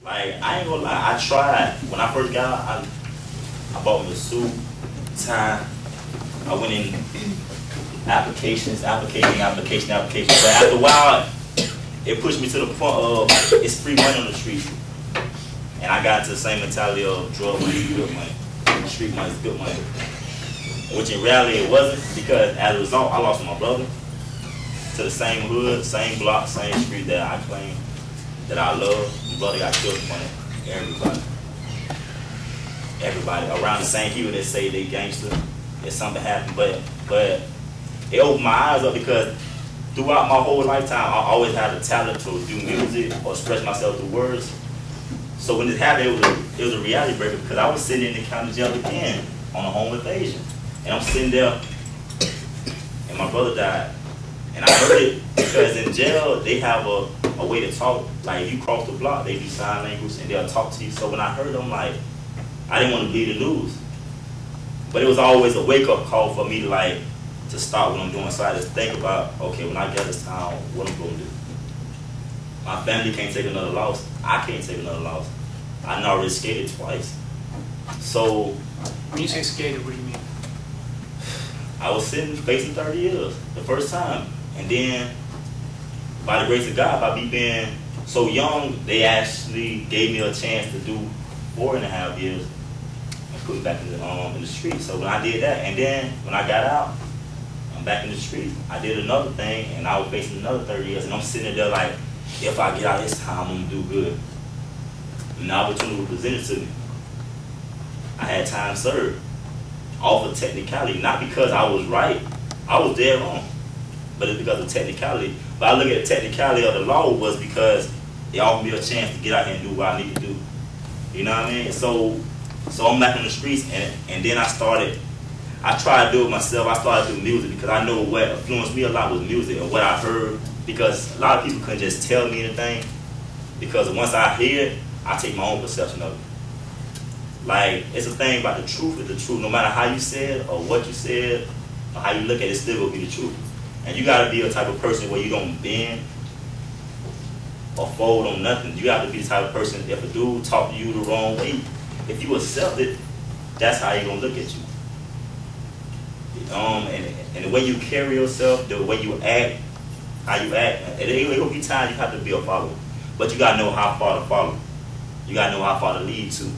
Like, I ain't gonna lie, I tried. When I first got out, I bought me a suit, tie. I went in application. But after a while, it pushed me to the point of it's free money on the street. And I got into the same mentality of drug money is good money. Street money is good money. Which in reality it wasn't, because as a result, I lost my brother to the same hood, same block, same street that I claim that I love. My brother got killed in front of everybody. Everybody around the same people that say they gangster. If something happened, but it opened my eyes up, because throughout my whole lifetime, I always had the talent to do music or express myself through words. So when this happened, it was a reality breaker, because I was sitting in the county jail again on a home invasion. And I'm sitting there, and my brother died. And I heard it because in jail, they have a way to talk. Like, if you cross the block, they do sign language, and they'll talk to you. So when I heard them, like, I didn't want to bleed the news. But it was always a wake-up call for me to stop what I'm doing. So I just think about, okay, when I get this town, what I'm going to do. My family can't take another loss. I can't take another loss. I already skated twice. So when you say skated, what do you mean? I was facing 30 years the first time. And then, by the grace of God, by me being so young, they actually gave me a chance to do 4.5 years and put me back in the street. So when I did that, and then when I got out, I'm back in the street. I did another thing, and I was facing another 30 years. And I'm sitting there like, if I get out this time, I'm going to do good. And the opportunity was presented to me. I had time served. Off of technicality, not because I was right. I was dead wrong. But it's because of technicality. But I look at the technicality of the law was because they offered me a chance to get out here and do what I need to do. You know what I mean? So I'm back on the streets, and then I tried to do it myself. I started doing music because I know what influenced me a lot was music and what I heard, because a lot of people couldn't just tell me anything, because once I hear it, I take my own perception of it. Like, it's a thing about the truth is the truth. No matter how you said or what you said or how you look at it, it's still going to be the truth. And you got to be a type of person where you don't bend or fold on nothing. You got to be the type of person, if a dude talk to you the wrong way, if you accept it, that's how he going to look at you. And the way you carry yourself, the way you act, how you act, and it will be times you have to be a follower. But you got to know how far to follow. You got to know how far to lead to.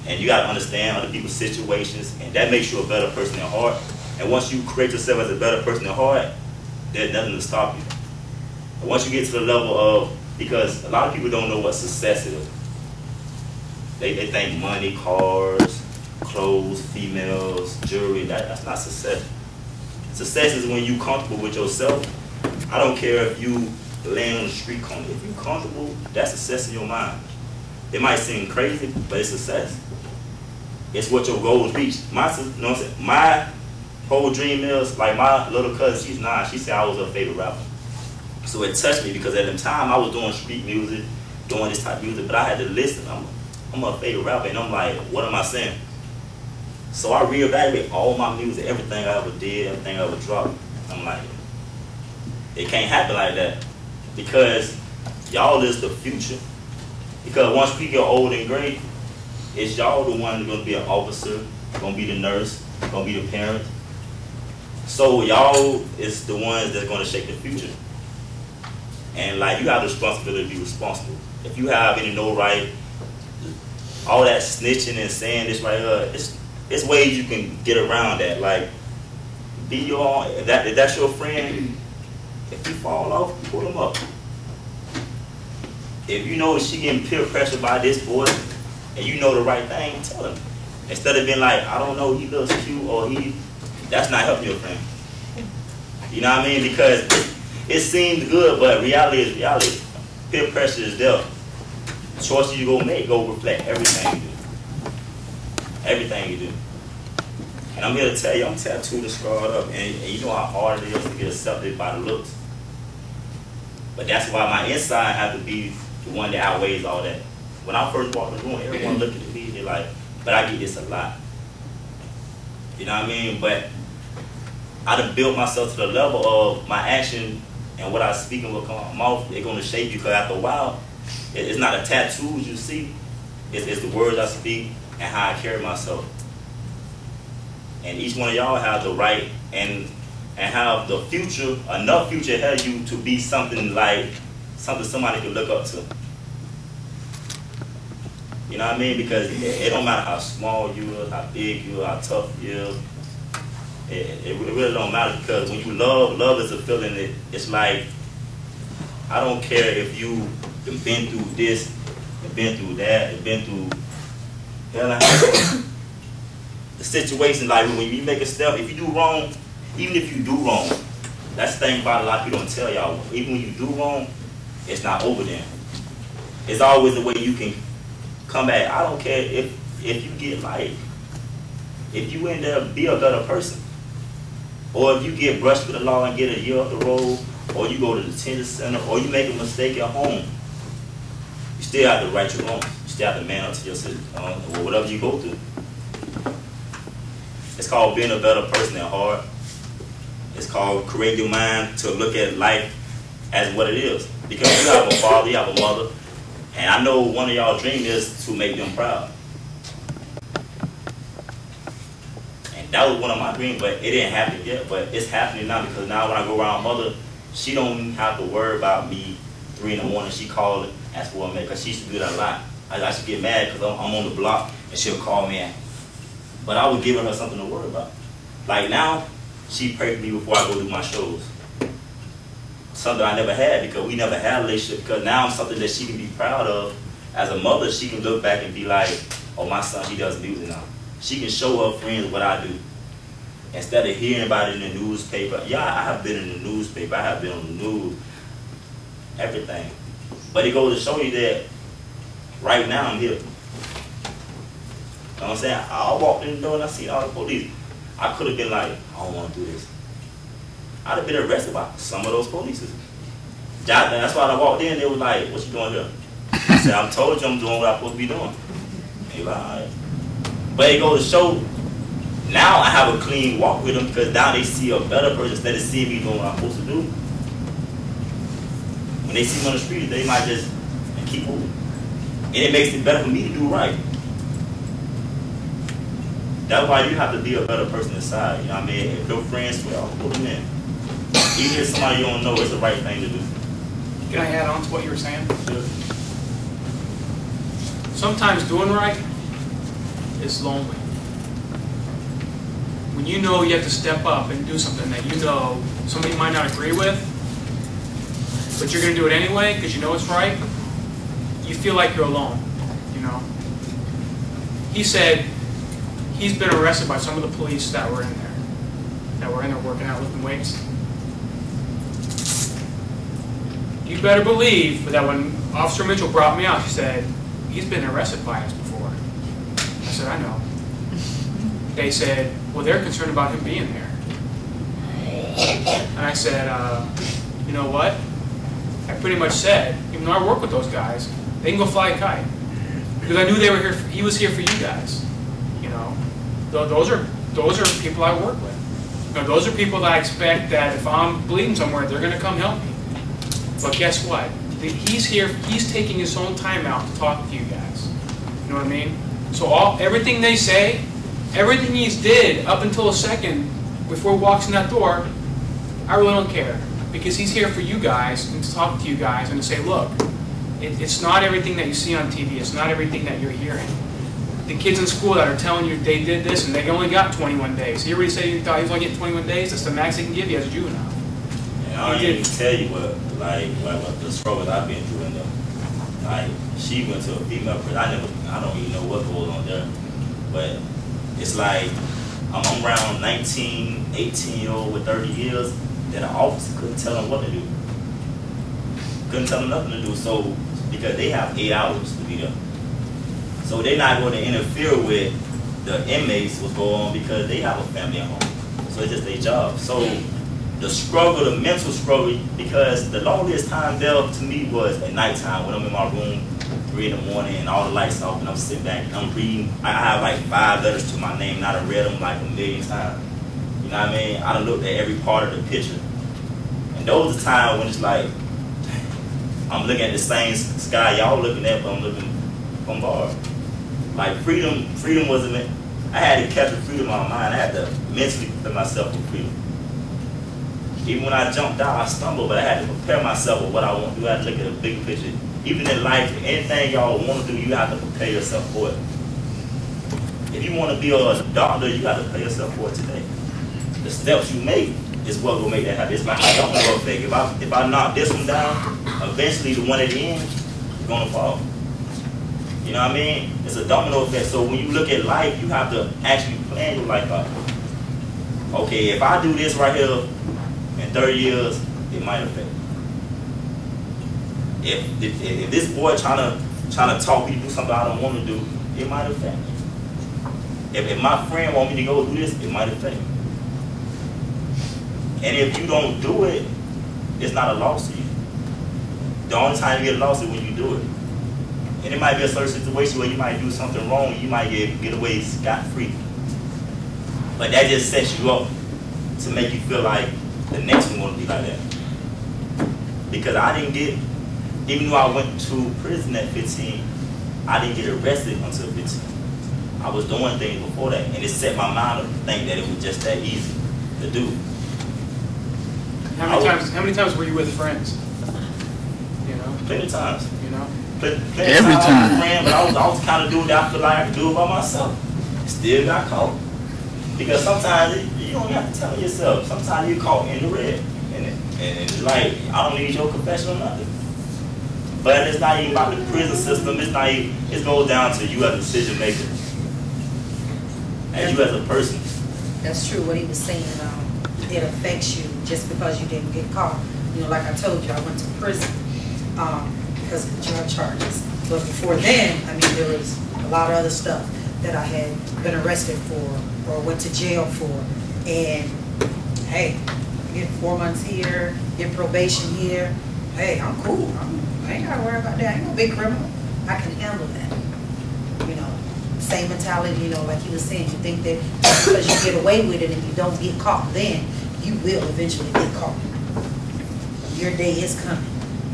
And you got to understand other people's situations, and that makes you a better person at heart. And once you create yourself as a better person at heart, there's nothing to stop you. And once you get to the level of, because a lot of people don't know what success is. They think money, cars, clothes, females, jewelry, that's not success. Success is when you comfortable with yourself. I don't care if you land on the street corner. If you're comfortable, that's success in your mind. It might seem crazy, but it's success. It's what your goals reach. My whole dream is, like my little cousin, she's 9, she said I was her favorite rapper. So it touched me, because at the time I was doing street music, doing this type of music, but I had to listen. I'm her favorite rapper, and I'm like, what am I saying? So I reevaluate all my music, everything I ever did, everything I ever dropped. I'm like, it can't happen like that, because y'all is the future. Because once we get old and gray, it's y'all the one that's going to be an officer, going to be the nurse, going to be the parent. So y'all is the ones that's going to shape the future. And like, you have the responsibility to be responsible. If you have any no right, all that snitching and saying this right here, it's ways you can get around that. Like, be your own. If that's your friend, if you fall off, pull them up. If you know she getting peer pressure by this boy, and you know the right thing, tell him. Instead of being like, I don't know, he looks cute, or that's not helping your friend. You know what I mean? Because it seems good, but reality is reality. Peer pressure is there. Choices you go make go reflect everything you do. Everything you do. And I'm here to tell you, I'm tattooed and scarred up, and you know how hard it is to get accepted by the looks. But that's why my inside has to be the one that outweighs all that. When I first walked in the room, everyone looking at me, they're like, but I get this a lot. You know what I mean? But I done built myself to the level of my action and what I speak and what come out of my mouth, they're going to shape you, because after a while, It's not the tattoos you see. It's the words I speak and how I carry myself. And each one of y'all have the right and have the future, enough future ahead of you to be something like somebody can look up to. You know what I mean? Because it don't matter how small you are, how big you are, how tough you are. It really don't matter, because when you love is a feeling. It's like, I don't care if you've been through this, you've been through that, you've been through hell and high. The situation, like when you make a step, if you do wrong, even if you do wrong, that's the thing about a lot of people don't tell y'all. Even when you do wrong, it's not over then. It's always the way you can come back. I don't care if you get like, if you end up be a better person, or if you get brushed with the law and get a year off the road, or you go to the detention center, or you make a mistake at home, you still have to right your wrongs. You still have to man up to yourself, or whatever you go through. It's called being a better person at heart. It's called creating your mind to look at life as what it is. Because you have a father, you have a mother, and I know one of y'all dream is to make them proud. And that was one of my dreams, but it didn't happen yet. But it's happening now, because now when I go around mother, she don't have to worry about me 3 in the morning. She called and asked for a man, because she used to do that a lot. I should get mad because I'm on the block and she'll call me in. But I was giving her something to worry about. Like now, she prayed for me before I go do my shows. Something I never had, because we never had a relationship. Because now I'm something that she can be proud of. As a mother, she can look back and be like, oh, my son, he does music now. She can show her friends what I do. Instead of hearing about it in the newspaper. Yeah, I have been in the newspaper. I have been on the news. Everything. But it goes to show you that right now I'm here. You know what I'm saying? I walked in the door and I seen all the police. I could have been like, I don't want to do this. I'd have been arrested by some of those police. That's why I walked in, they was like, what you doing here? I said, I told you I'm doing what I'm supposed to be doing. They like, all right. But it goes to show, now I have a clean walk with them, because now they see a better person instead of seeing me doing what I'm supposed to do. When they see me on the street, they might just keep moving. And it makes it better for me to do right. That's why you have to be a better person inside. You know what I mean? If your friends swear, I'll put them in. Even if somebody you don't know, it's the right thing to do. Can I add on to what you were saying? Sure. Sometimes doing right is lonely. When you know you have to step up and do something that you know somebody might not agree with, but you're going to do it anyway because you know it's right, you feel like you're alone, you know? He said he's been arrested by some of the police that were in there working out lifting weights. You better believe that when Officer Mitchell brought me out, she said, he's been arrested by us before. I said, I know. They said, well, they're concerned about him being there. And I said, you know what? I pretty much said, even though I work with those guys, they can go fly a kite. Because I knew they were here, he was here for you guys. You know, those are people I work with. You know, those are people that I expect that if I'm bleeding somewhere, they're going to come help me. But guess what? He's here, he's taking his own time out to talk to you guys. You know what I mean? So everything they say, everything he's did up until a second before he walks in that door, I really don't care. Because he's here for you guys and to talk to you guys and to say, look, it's not everything that you see on TV. It's not everything that you're hearing. The kids in school that are telling you they did this and they only got 21 days. He already said he thought he was only getting 21 days. That's the max they can give you as a juvenile. And I don't even tell you what the struggles I've been through in there. Like, she went to a female prison. I don't even know what goes on there. But it's like, I'm around 19, 18-year-old with 30 years that an officer couldn't tell them what to do. Couldn't tell them nothing to do. So, because they have 8 hours to be there. So they're not going to interfere with the inmates what's going on because they have a family at home. So it's just their job. So the struggle, the mental struggle, because the longest time there to me was at nighttime when I'm in my room, 3 in the morning, and all the lights off, and I'm sitting back and I'm reading. I have like 5 letters to my name, and I done read them like a million times. You know what I mean? I done looked at every part of the picture. And those are times when it's like, I'm looking at the same sky y'all looking at, but I'm looking from bar. Like freedom wasn't. I had to capture freedom in my mind. I had to mentally prepare myself for freedom. Even when I jumped out, I stumbled, but I had to prepare myself with what I want to do. I had to look at the big picture. Even in life, anything y'all want to do, you have to prepare yourself for it. If you want to be a doctor, you have to prepare yourself for it today. The steps you make is what will make that happen. It's like a domino effect. If I knock this one down, eventually the one at the end is going to fall. You know what I mean? It's a domino effect. So when you look at life, you have to actually plan your life out. Okay, if I do this right here, in 30 years, it might affect me. If this boy trying to talk me to do something I don't want to do, it might affect me. If my friend want me to go do this, it might affect me. And if you don't do it, it's not a loss to you. The only time you get a loss is when you do it. And it might be a certain situation where you might do something wrong, you might get away scot-free. But that just sets you up to make you feel like the next one won't be like that. Because I didn't get, even though I went to prison at 15, I didn't get arrested until 15. I was doing things before that, and it set my mind to think that it was just that easy to do. How many times were you with friends? You know? Plenty of times. You know? Every time. But I was kind of doing that I feel like I could do it by myself. Still got caught. Because sometimes you don't have to tell yourself. Sometimes you're caught in the red. And it's like, I don't need your confession or nothing. But it's not even about the prison system. It's not even, it goes down to you as a decision maker. And you as a person. That's true what he was saying. It affects you just because you didn't get caught. You know, like I told you, I went to prison because of the drug charges. But before then, I mean, there was a lot of other stuff that I had been arrested for or went to jail for. And hey, I get 4 months here, get probation here. Hey, I'm cool. I ain't gotta worry about that. I ain't no big criminal. I can handle that. You know, same mentality, you know, like he was saying, you think that just because you get away with it and you don't get caught then, you will eventually get caught. Your day is coming.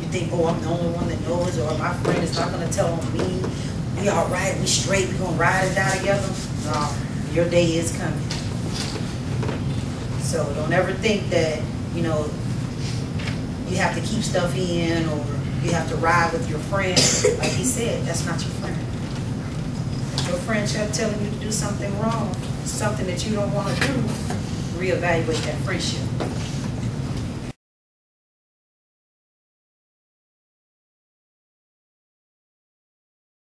You think, oh, I'm the only one that knows, or my friend is not gonna tell on me. We all right, we straight, we gonna ride and die together. No, your day is coming. So don't ever think that, you know, you have to keep stuff in or you have to ride with your friend. Like he said, that's not your friend. If your friend telling you to do something wrong, something that you don't want to do, reevaluate that friendship.